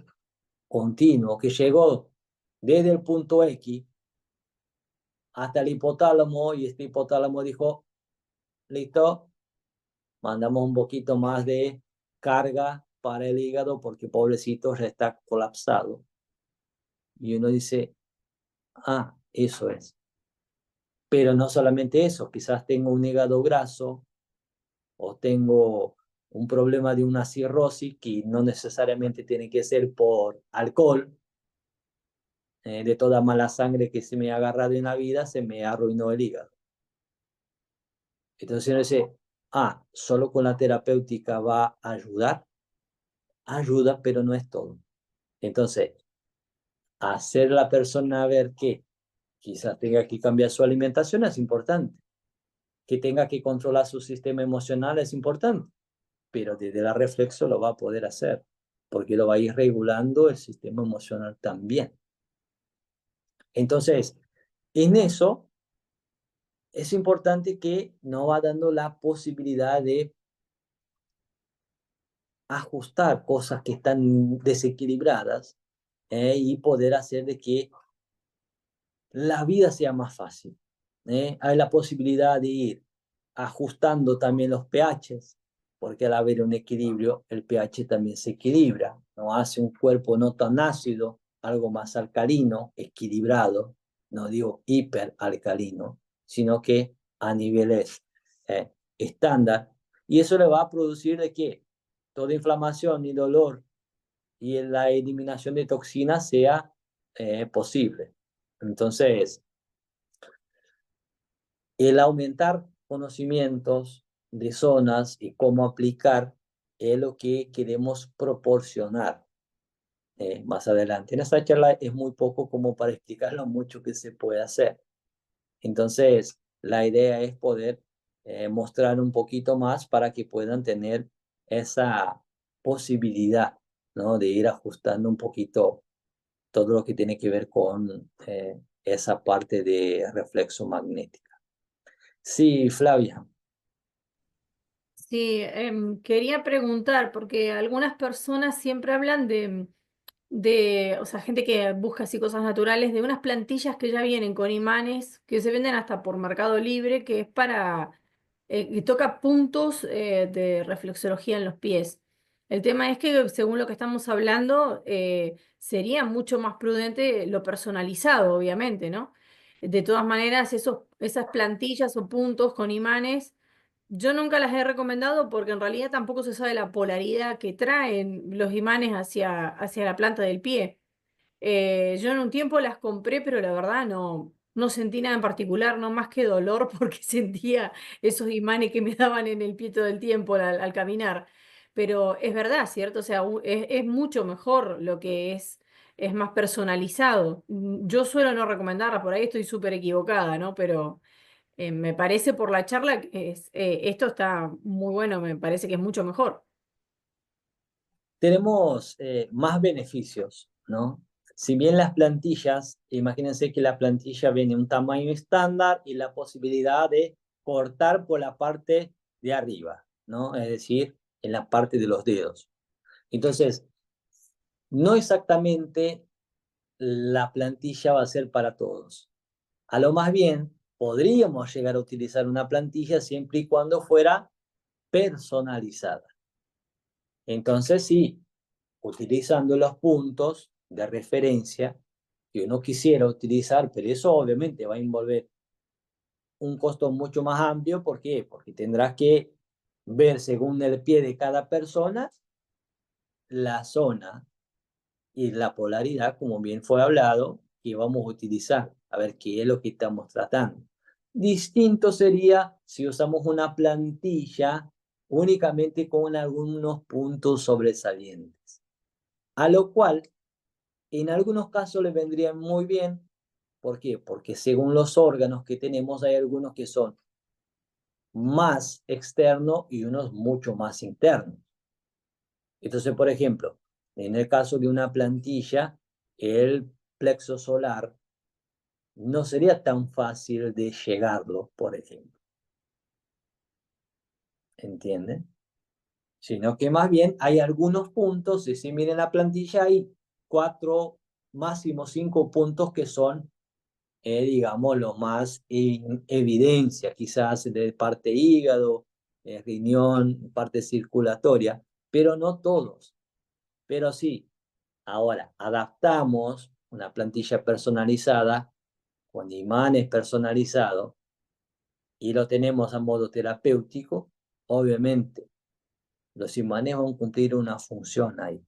continuo que llegó desde el punto X hasta el hipotálamo, y este hipotálamo dijo, listo, mandamos un poquito más de carga para el hígado porque pobrecito ya está colapsado. Y uno dice, ah, eso es. Pero no solamente eso, quizás tengo un hígado graso o tengo un problema de una cirrosis que no necesariamente tiene que ser por alcohol. De toda mala sangre que se me ha agarrado en la vida, se me arruinó el hígado. Entonces uno dice, ah, solo con la terapéutica va a ayudar. Ayuda, pero no es todo. Entonces, hacer a la persona ver que quizás tenga que cambiar su alimentación es importante. Que tenga que controlar su sistema emocional es importante. Pero desde la reflexión lo va a poder hacer, porque lo va a ir regulando el sistema emocional también. Entonces, en eso es importante que nos va dando la posibilidad de ajustar cosas que están desequilibradas, y poder hacer de que la vida sea más fácil. Hay la posibilidad de ir ajustando también los pHs, porque al haber un equilibrio, el pH también se equilibra, ¿no? Hace un cuerpo no tan ácido, algo más alcalino, equilibrado, no digo hiperalcalino, sino que a niveles estándar, y eso le va a producir de que toda inflamación y dolor y la eliminación de toxinas sea posible. Entonces, el aumentar conocimientos de zonas y cómo aplicar es lo que queremos proporcionar más adelante. En esta charla es muy poco como para explicar lo mucho que se puede hacer. Entonces, la idea es poder mostrar un poquito más para que puedan tener esa posibilidad, ¿no? De ir ajustando un poquito todo lo que tiene que ver con esa parte de reflexo magnética. Sí, Flavia. Sí, quería preguntar, porque algunas personas siempre hablan o sea, gente que busca así cosas naturales, de unas plantillas que ya vienen con imanes, que se venden hasta por Mercado Libre, que es que toca puntos de reflexología en los pies. El tema es que, según lo que estamos hablando, sería mucho más prudente lo personalizado, obviamente, ¿no? De todas maneras, esas plantillas o puntos con imanes yo nunca las he recomendado porque en realidad tampoco se sabe la polaridad que traen los imanes hacia la planta del pie. Yo en un tiempo las compré, pero la verdad no sentí nada en particular, no más que dolor porque sentía esos imanes que me daban en el pie todo el tiempo al caminar. Pero es verdad, ¿cierto? O sea, es mucho mejor lo que es más personalizado. Yo suelo no recomendarlas, por ahí estoy súper equivocada, ¿no? Pero me parece por la charla que esto está muy bueno, me parece que es mucho mejor. Tenemos más beneficios, ¿no? Si bien las plantillas, imagínense que la plantilla viene en un tamaño estándar y la posibilidad de cortar por la parte de arriba, ¿no? Es decir, en la parte de los dedos. Entonces, no exactamente la plantilla va a ser para todos. A lo más bien, podríamos llegar a utilizar una plantilla siempre y cuando fuera personalizada. Entonces, sí, utilizando los puntos de referencia que uno quisiera utilizar, pero eso obviamente va a envolver un costo mucho más amplio. ¿Por qué? Porque tendrás que ver según el pie de cada persona la zona y la polaridad, como bien fue hablado, que vamos a utilizar, a ver qué es lo que estamos tratando. Distinto sería si usamos una plantilla únicamente con algunos puntos sobresalientes, a lo cual en algunos casos le vendrían muy bien. ¿Por qué? Porque según los órganos que tenemos, hay algunos que son más externos y unos mucho más internos. Entonces, por ejemplo, en el caso de una plantilla, el plexo solar no sería tan fácil de llegarlo, por ejemplo. ¿Entienden? Sino que más bien hay algunos puntos, y si miren la plantilla, hay 4, máximo 5 puntos que son digamos, lo más en evidencia, quizás de parte hígado, riñón, parte circulatoria, pero no todos. Pero sí, ahora adaptamos una plantilla personalizada con imanes personalizados y lo tenemos a modo terapéutico. Obviamente, los imanes van a cumplir una función ahí,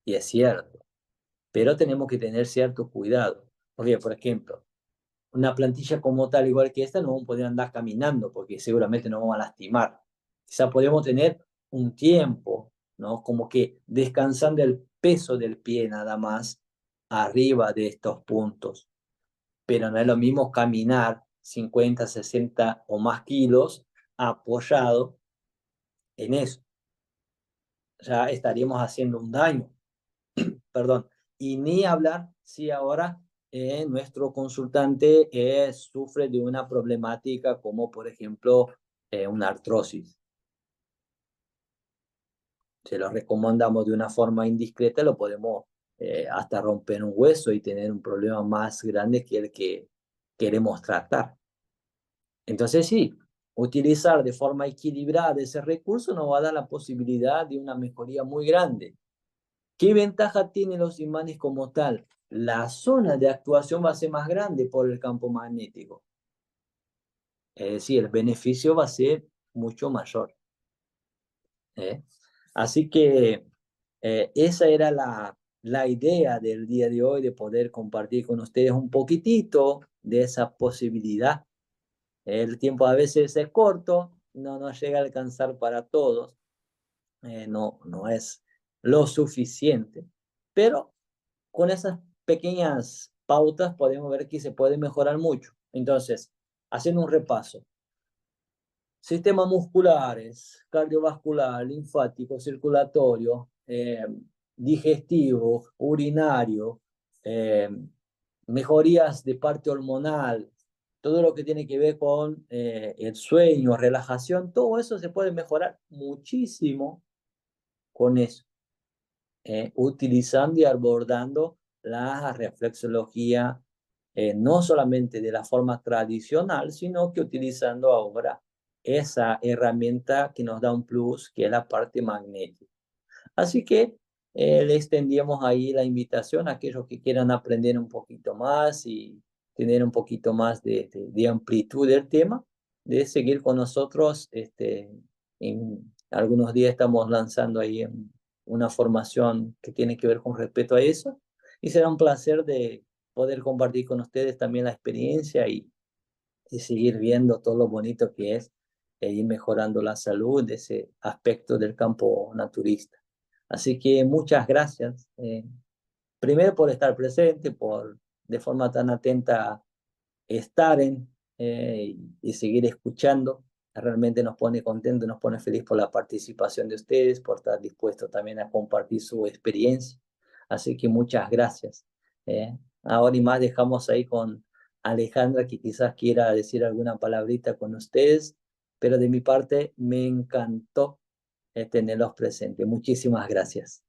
y es cierto, pero tenemos que tener cierto cuidado. Porque, por ejemplo, una plantilla como tal, igual que esta, no vamos a poder andar caminando porque seguramente nos vamos a lastimar. Quizá podemos tener un tiempo, ¿no? Como que descansando el peso del pie nada más arriba de estos puntos. Pero no es lo mismo caminar 50, 60 o más kilos apoyado en eso. Ya estaríamos haciendo un daño, perdón. Y ni hablar si ahora nuestro consultante sufre de una problemática como, por ejemplo, una artrosis. Se lo recomendamos de una forma indiscreta, lo podemos hasta romper un hueso y tener un problema más grande que el que queremos tratar. Entonces sí, utilizar de forma equilibrada ese recurso nos va a dar la posibilidad de una mejoría muy grande. ¿Qué ventaja tienen los imanes como tal? La zona de actuación va a ser más grande por el campo magnético. Es decir, el beneficio va a ser mucho mayor. Así que esa era la idea del día de hoy, de poder compartir con ustedes un poquitito de esa posibilidad. El tiempo a veces es corto, no nos llega a alcanzar para todos, no es lo suficiente, pero con esas pequeñas pautas podemos ver que se puede mejorar mucho. Entonces, haciendo un repaso, sistemas musculares, cardiovascular, linfático, circulatorio, digestivo, urinario, mejorías de parte hormonal, todo lo que tiene que ver con el sueño, relajación, todo eso se puede mejorar muchísimo con eso, utilizando y abordando la reflexología, no solamente de la forma tradicional, sino que utilizando ahora esa herramienta que nos da un plus, que es la parte magnética. Así que le extendíamos ahí la invitación a aquellos que quieran aprender un poquito más y tener un poquito más de amplitud del tema, de seguir con nosotros. En algunos días estamos lanzando ahí una formación que tiene que ver con respecto a eso, y será un placer de poder compartir con ustedes también la experiencia y seguir viendo todo lo bonito que es ir mejorando la salud de ese aspecto del campo naturista. Así que muchas gracias, primero por estar presente, por de forma tan atenta estar y seguir escuchando. Realmente nos pone contento, nos pone feliz por la participación de ustedes, por estar dispuestos también a compartir su experiencia. Así que muchas gracias. Ahora y más dejamos ahí con Alejandra, que quizás quiera decir alguna palabrita con ustedes, pero de mi parte me encantó tenerlos presentes. Muchísimas gracias.